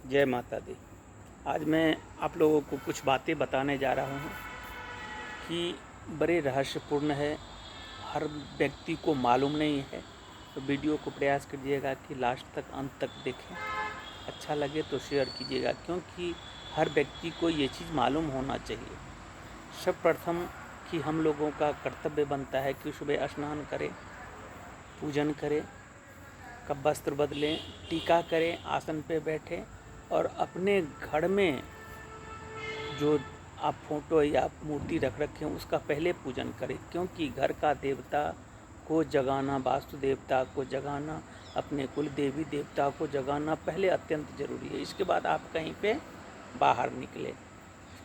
जय माता दी। आज मैं आप लोगों को कुछ बातें बताने जा रहा हूँ कि बड़े रहस्यपूर्ण है, हर व्यक्ति को मालूम नहीं है। तो वीडियो को प्रयास कीजिएगा कि लास्ट तक अंत तक देखें। अच्छा लगे तो शेयर कीजिएगा, क्योंकि हर व्यक्ति को ये चीज़ मालूम होना चाहिए। सर्वप्रथम कि हम लोगों का कर्तव्य बनता है कि सुबह स्नान करें, पूजन करें, कब वस्त्र बदलें, टीका करें, आसन पे बैठें और अपने घर में जो आप फोटो या मूर्ति रख रखें उसका पहले पूजन करें, क्योंकि घर का देवता को जगाना, वास्तु देवता को जगाना, अपने कुल देवी देवता को जगाना पहले अत्यंत जरूरी है। इसके बाद आप कहीं पे बाहर निकले।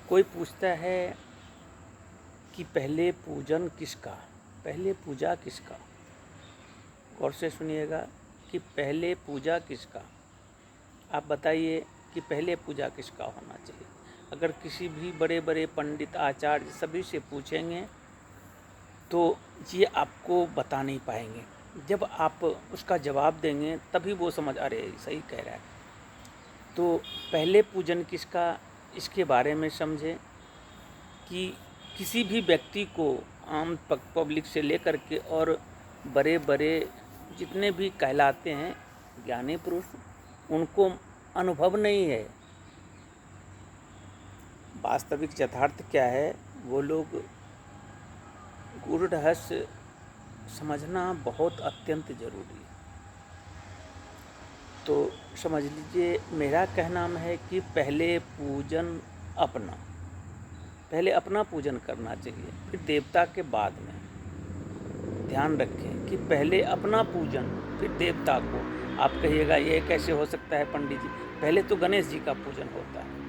कोई पूछता है कि पहले पूजन किसका, पहले पूजा किसका। गौर से सुनिएगा कि पहले पूजा किसका। आप बताइए कि पहले पूजा किसका होना चाहिए। अगर किसी भी बड़े बड़े पंडित आचार्य सभी से पूछेंगे तो ये आपको बता नहीं पाएंगे। जब आप उसका जवाब देंगे तभी वो समझ, अरे सही कह रहा है। तो पहले पूजन किसका, इसके बारे में समझें कि किसी भी व्यक्ति को, आम पब्लिक से लेकर के और बड़े बड़े जितने भी कहलाते हैं ज्ञानी पुरुष, उनको अनुभव नहीं है। वास्तविक यथार्थ क्या है, वो लोग गुरु रहस्य समझना बहुत अत्यंत जरूरी है। तो समझ लीजिए, मेरा कहना है कि पहले पूजन अपना, पहले अपना पूजन करना चाहिए, फिर देवता के बाद में। ध्यान रखें कि पहले अपना पूजन फिर देवता को। आप कहिएगा ये कैसे हो सकता है पंडित जी, पहले तो गणेश जी का पूजन होता है।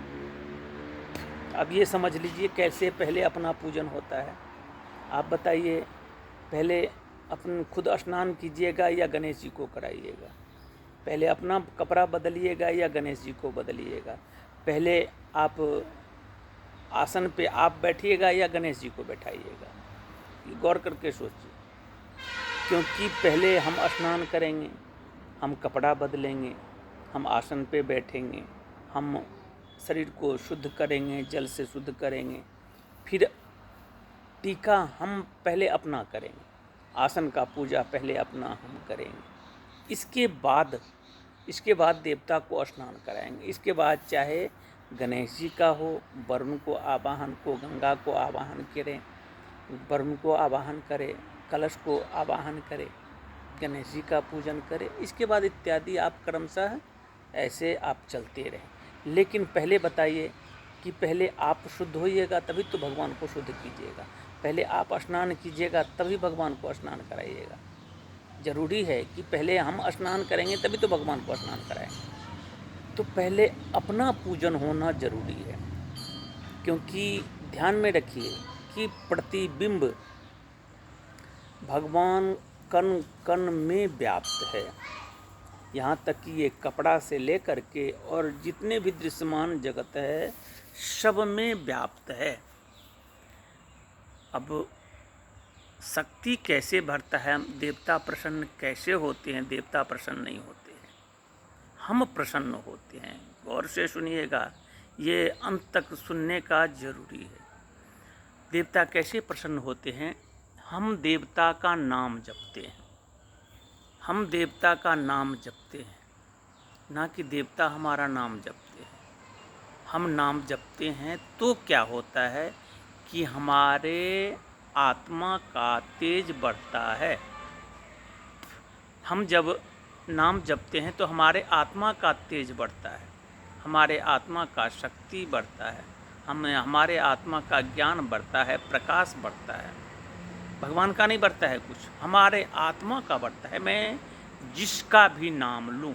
अब ये समझ लीजिए कैसे पहले अपना पूजन होता है। आप बताइए, पहले अपन खुद स्नान कीजिएगा या गणेश जी को कराइएगा? पहले अपना कपड़ा बदलिएगा या गणेश जी को बदलिएगा? पहले आप आसन पे आप बैठिएगा या गणेश जी को बैठाइएगा? ये गौर करके सोचिए, क्योंकि पहले हम स्नान करेंगे, हम कपड़ा बदलेंगे, हम आसन पे बैठेंगे, हम शरीर को शुद्ध करेंगे, जल से शुद्ध करेंगे, फिर टीका हम पहले अपना करेंगे, आसन का पूजा पहले अपना हम करेंगे। इसके बाद देवता को स्नान कराएंगे। इसके बाद चाहे गणेश जी का हो, वरुण को आवाहन को, गंगा को आवाहन करें, वरुण को आवाहन करें, कलश को आवाहन करें, गणेश जी का पूजन करें। इसके बाद इत्यादि आप क्रमशः ऐसे आप चलते रहें। लेकिन पहले बताइए कि पहले आप शुद्ध होइएगा तभी तो भगवान को शुद्ध कीजिएगा। पहले आप स्नान कीजिएगा तभी भगवान को स्नान कराइएगा। जरूरी है कि पहले हम स्नान करेंगे तभी तो भगवान को स्नान कराएंगे। तो पहले अपना पूजन होना जरूरी है, क्योंकि ध्यान में रखिए कि प्रतिबिंब भगवान कण कण में व्याप्त है। यहाँ तक कि ये कपड़ा से लेकर के और जितने भी दृश्यमान जगत है सब में व्याप्त है। अब शक्ति कैसे बढ़ता है, देवता प्रसन्न कैसे होते हैं? देवता प्रसन्न नहीं होते हैं, हम प्रसन्न होते हैं। गौर से सुनिएगा, ये अंत तक सुनने का जरूरी है। देवता कैसे प्रसन्न होते हैं? हम देवता का नाम जपते हैं, हम देवता का नाम जपते हैं, ना कि देवता हमारा नाम जपते हैं। हम नाम जपते हैं तो क्या होता है कि हमारे आत्मा का तेज बढ़ता है। हम जब नाम जपते हैं तो हमारे आत्मा का तेज बढ़ता है, हमारे आत्मा का शक्ति बढ़ता है, हमारे आत्मा का ज्ञान बढ़ता है, प्रकाश बढ़ता है। भगवान का नहीं बढ़ता है कुछ, हमारे आत्मा का बढ़ता है। मैं जिसका भी नाम लूँ,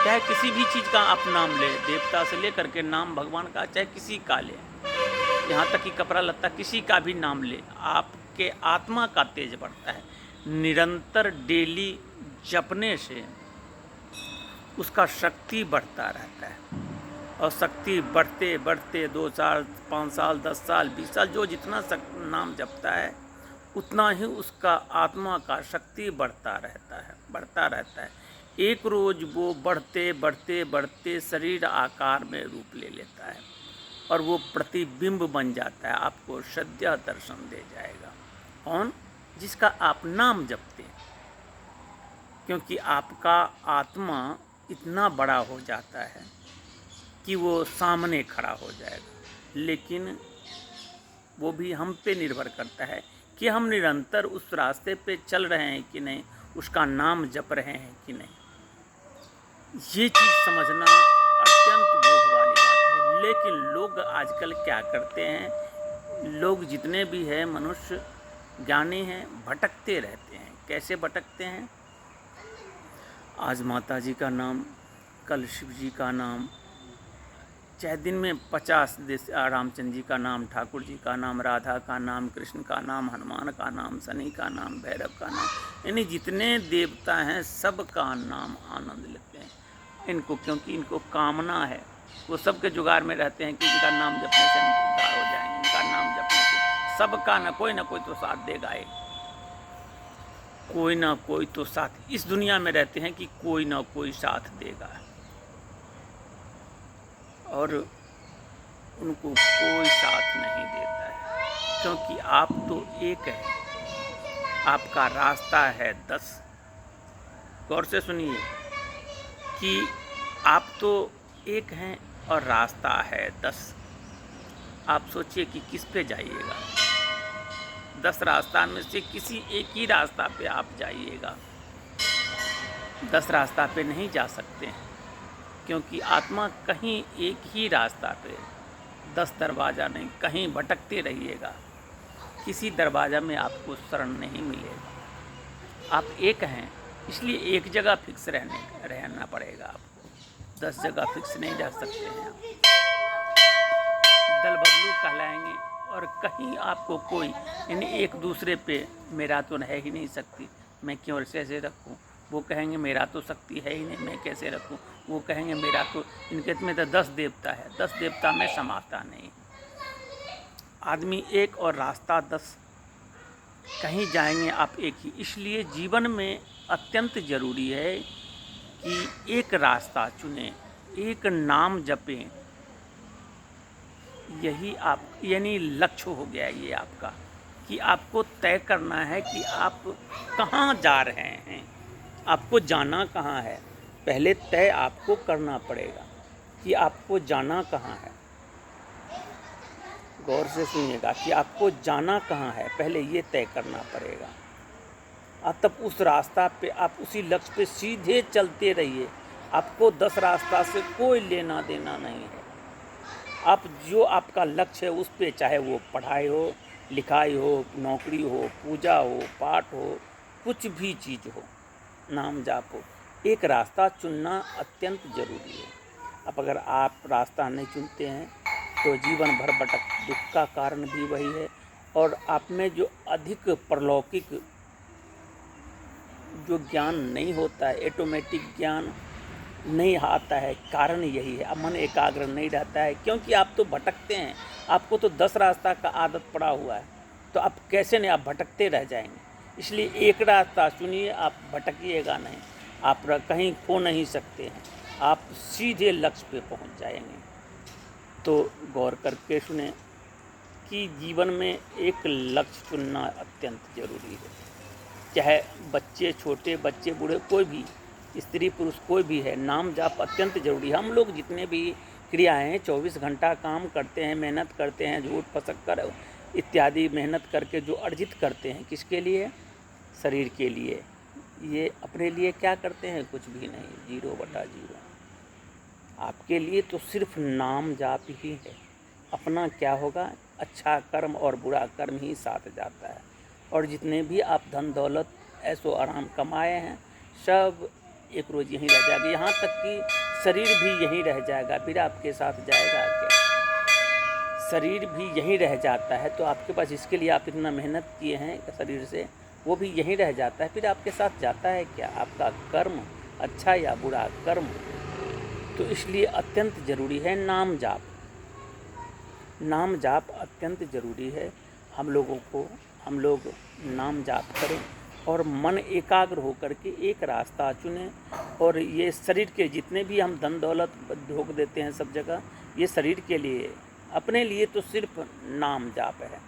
चाहे किसी भी चीज़ का आप नाम ले, देवता से लेकर के नाम भगवान का, चाहे किसी का ले, यहाँ तक कि कपड़ा लत्ता किसी का भी नाम ले, आपके आत्मा का तेज बढ़ता है। निरंतर डेली जपने से उसका शक्ति बढ़ता रहता है, और शक्ति बढ़ते बढ़ते 2 साल 5 साल 10 साल 20 साल जो जितना नाम जपता है उतना ही उसका आत्मा का शक्ति बढ़ता रहता है। एक रोज वो बढ़ते बढ़ते बढ़ते शरीर आकार में रूप ले लेता है और वो प्रतिबिंब बन जाता है, आपको सद्य दर्शन दे जाएगा। कौन? जिसका आप नाम जपते हैं, क्योंकि आपका आत्मा इतना बड़ा हो जाता है कि वो सामने खड़ा हो जाएगा। लेकिन वो भी हम पे निर्भर करता है कि हम निरंतर उस रास्ते पे चल रहे हैं कि नहीं, उसका नाम जप रहे हैं कि नहीं। ये चीज़ समझना अत्यंत बोध वाली बात है। लेकिन लोग आजकल क्या करते हैं, लोग जितने भी हैं मनुष्य ज्ञानी हैं, भटकते रहते हैं। कैसे भटकते हैं? आज माता जी का नाम, कल शिव जी का नाम, चाहे दिन में 50 रामचंद्र जी का नाम, ठाकुर जी का नाम, राधा का नाम, कृष्ण का नाम, हनुमान का नाम, शनि का नाम, भैरव का नाम, यानी जितने देवता हैं सब का नाम आनंद लेते हैं इनको, क्योंकि इनको कामना है। वो सबके जुगाड़ में रहते हैं कि इनका नाम जपने से हम उद्धार हो जाएंगे, इनका नाम जपने से सबका ना कोई तो साथ देगा। कोई ना कोई तो साथ इस दुनिया में रहते हैं कि कोई ना कोई साथ देगा, और उनको कोई साथ नहीं देता है, क्योंकि आप तो एक हैं, आपका रास्ता है 10। गौर से सुनिए कि आप तो एक हैं और रास्ता है 10। आप सोचिए कि किस पे जाइएगा। 10 रास्ता में से किसी एक ही रास्ता पे आप जाइएगा। 10 रास्ता पे नहीं जा सकते हैं, क्योंकि आत्मा कहीं एक ही रास्ता पे, 10 दरवाज़ा नहीं, कहीं भटकते रहिएगा, किसी दरवाज़ा में आपको शरण नहीं मिलेगा। आप एक हैं, इसलिए एक जगह फिक्स रहना पड़ेगा आपको। 10 जगह फिक्स नहीं जा सकते हैं आप, दल बदलू कहलाएंगे। और कहीं आपको कोई, यानी एक दूसरे पे मेरा तो है ही नहीं सकती, मैं क्यों ऐसे रखूँ। वो कहेंगे मेरा तो शक्ति है ही नहीं, मैं कैसे रखूँ। वो कहेंगे मेरा तो, इनके में तो 10 देवता है, 10 देवता में समाता नहीं। आदमी एक और रास्ता 10, कहीं जाएंगे आप एक ही। इसलिए जीवन में अत्यंत ज़रूरी है कि एक रास्ता चुनें, एक नाम जपें। यही आप, यानी लक्ष्य हो गया ये आपका, कि आपको तय करना है कि आप कहाँ जा रहे हैं, आपको जाना कहाँ है। पहले तय आपको करना पड़ेगा कि आपको जाना कहाँ है। गौर से सुनिएगा कि आपको जाना कहाँ है, पहले ये तय करना पड़ेगा। और तब उस रास्ता पे आप उसी लक्ष्य पे सीधे चलते रहिए। आपको 10 रास्ता से कोई लेना देना नहीं है। आप जो आपका लक्ष्य है उस पे, चाहे वो पढ़ाई हो, लिखाई हो, नौकरी हो, पूजा हो, पाठ हो, कुछ भी चीज़ हो, नाम जाप हो, एक रास्ता चुनना अत्यंत ज़रूरी है। अब अगर आप रास्ता नहीं चुनते हैं तो जीवन भर भटक, दुख का कारण भी वही है। और आप में जो अधिक परलौकिक जो ज्ञान नहीं होता है, ऑटोमेटिक ज्ञान नहीं आता है, कारण यही है। अब मन एकाग्र नहीं रहता है, क्योंकि आप तो भटकते हैं। आपको तो 10 रास्ता का आदत पड़ा हुआ है, तो आप कैसे नहीं, आप भटकते रह जाएंगे। इसलिए एक रास्ता चुनिए, आप भटकिएगा नहीं, आप कहीं खो नहीं सकते हैं, आप सीधे लक्ष्य पे पहुंच जाएंगे। तो गौर करके सुने कि जीवन में एक लक्ष्य चुनना अत्यंत ज़रूरी है। चाहे बच्चे, छोटे बच्चे, बूढ़े, कोई भी, स्त्री पुरुष कोई भी है, नाम जाप अत्यंत ज़रूरी है। हम लोग जितने भी क्रियाएं 24 घंटा काम करते हैं, मेहनत करते हैं, झूठ फसक कर इत्यादि मेहनत करके जो अर्जित करते हैं, किसके लिए? शरीर के लिए। ये अपने लिए क्या करते हैं? कुछ भी नहीं, 0/0। आपके लिए तो सिर्फ नाम जाप ही है। अपना क्या होगा? अच्छा कर्म और बुरा कर्म ही साथ जाता है। और जितने भी आप धन दौलत ऐसो आराम कमाए हैं, सब एक रोज़ यहीं रह जाएगा। यहाँ तक कि शरीर भी यहीं रह जाएगा, फिर आपके साथ जाएगा क्या? शरीर भी यहीं रह जाता है, तो आपके पास इसके लिए आप इतना मेहनत किए हैं शरीर से, वो भी यहीं रह जाता है, फिर आपके साथ जाता है क्या? आपका कर्म अच्छा या बुरा कर्म। तो इसलिए अत्यंत ज़रूरी है नाम जाप। नाम जाप अत्यंत ज़रूरी है। हम लोग नाम जाप करें और मन एकाग्र होकर के एक रास्ता चुने। और ये शरीर के जितने भी हम धन दौलत झोंक देते हैं सब जगह, ये शरीर के लिए, अपने लिए तो सिर्फ नाम जाप है।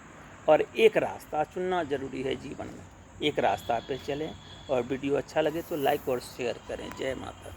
और एक रास्ता चुनना ज़रूरी है जीवन में, एक रास्ता पे चलें। और वीडियो अच्छा लगे तो लाइक और शेयर करें। जय माता।